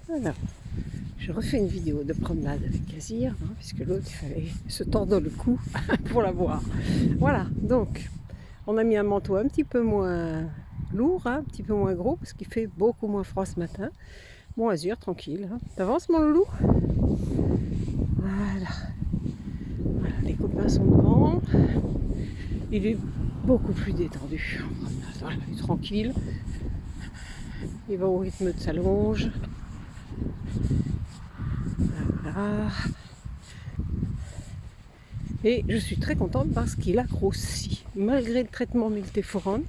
Alors, je refais une vidéo de promenade avec Azir, puisque l'autre, il fallait se tordre le cou pour la voir. Voilà, donc, on a mis un manteau un petit peu moins lourd, un petit peu moins gros, parce qu'il fait beaucoup moins froid ce matin. Bon, Azir, tranquille. T'avances, mon loulou? Voilà. Voilà, les copains sont devant. Il est beaucoup plus détendu. Voilà, il est tranquille. Il va au rythme de sa longe. Voilà. Et je suis très contente parce qu'il a grossi. Malgré le traitement multiforone,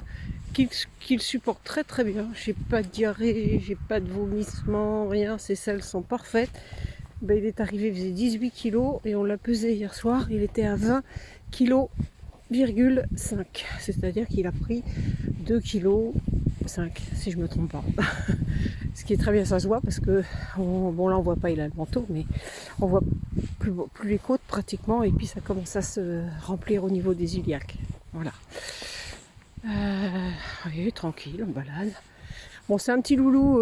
qu'il supporte très très bien. J'ai pas de diarrhée, j'ai pas de vomissement, rien. Ses selles sont parfaites. Ben, il est arrivé, il faisait 18 kg et on l'a pesé hier soir. Il était à 20 kg. C'est-à-dire qu'il a pris 2,5 kg, si je ne me trompe pas. Ce qui est très bien, ça se voit parce que, bon là on voit pas, il a le manteau, mais on voit plus les côtes pratiquement, et puis ça commence à se remplir au niveau des iliaques. Voilà. Oui, tranquille, on balade. Bon, c'est un petit loulou,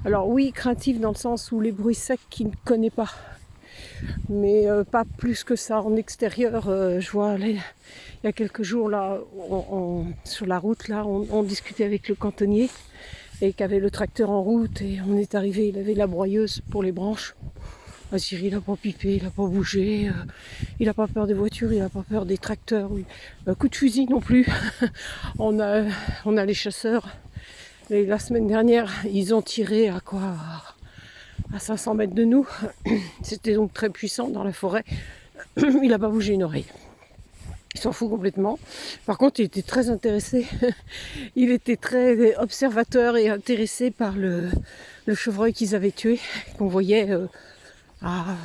alors oui, craintif dans le sens où les bruits secs qu'il ne connaît pas. Mais pas plus que ça. En extérieur, je vois il y a quelques jours là, sur la route là, on discutait avec le cantonnier et qu'avait le tracteur en route, et on est arrivé, il avait la broyeuse pour les branches. Azir, il n'a pas pipé, il n'a pas bougé, il n'a pas peur des voitures, il n'a pas peur des tracteurs, oui. Coup de fusil non plus. on a les chasseurs, et la semaine dernière ils ont tiré à 500 mètres de nous. C'était donc très puissant dans la forêt. Il n'a pas bougé une oreille. Il s'en fout complètement. Par contre, il était très intéressé. Il était très observateur et intéressé par le chevreuil qu'ils avaient tué, qu'on voyait à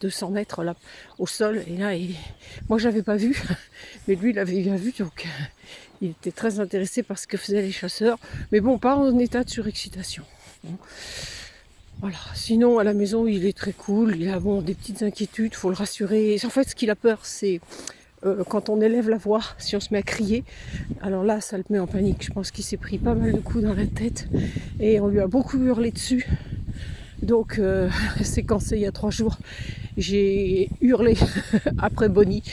200 mètres là, au sol. Et là, moi, je l'avais pas vu, mais lui, il l'avait bien vu. Donc, il était très intéressé par ce que faisaient les chasseurs. Mais bon, pas en état de surexcitation. Bon. Voilà. Sinon, à la maison, il est très cool. Il a des petites inquiétudes, il faut le rassurer. En fait, ce qu'il a peur, c'est quand on élève la voix, si on se met à crier. Alors là, ça le met en panique. Je pense qu'il s'est pris pas mal de coups dans la tête et on lui a beaucoup hurlé dessus. Donc, séquencé il y a 3 jours, j'ai hurlé après Bonnie.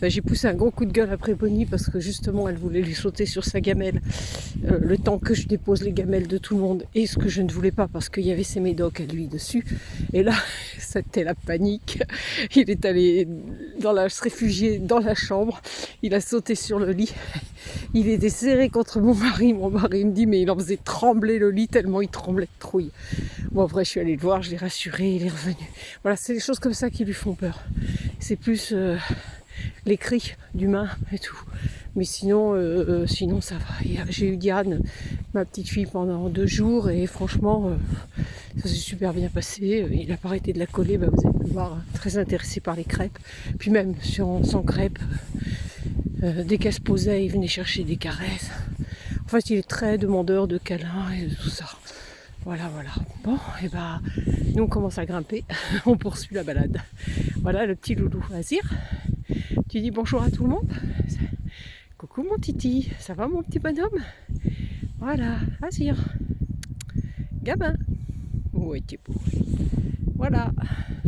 J'ai poussé un gros coup de gueule après Bonnie parce que justement, elle voulait lui sauter sur sa gamelle le temps que je dépose les gamelles de tout le monde, et ce que je ne voulais pas parce qu'il y avait ses médocs à lui dessus. Et là, c'était la panique. Il est allé se réfugier dans la chambre. Il a sauté sur le lit. Il était serré contre mon mari. Mon mari me dit, mais il en faisait trembler le lit tellement il tremblait de trouille. Bon, après, je suis allée le voir, je l'ai rassuré, il est revenu. Voilà, c'est des choses comme ça qui lui font peur. C'est plus les cris d'humains et tout. Mais sinon, ça va. J'ai eu Diane, ma petite fille, pendant 2 jours, et franchement, ça s'est super bien passé. Il n'a pas arrêté de la coller, vous allez le voir, très intéressé par les crêpes. Puis même sans crêpes, dès qu'elle se posait, il venait chercher des caresses. En fait, il est très demandeur de câlins et de tout ça. Voilà. Bon, et nous on commence à grimper, on poursuit la balade. Voilà le petit loulou. Azir, tu dis bonjour à tout le monde? Coucou mon titi, ça va mon petit bonhomme? Voilà, Azir, gamin. Ouais, t'es beau. Voilà.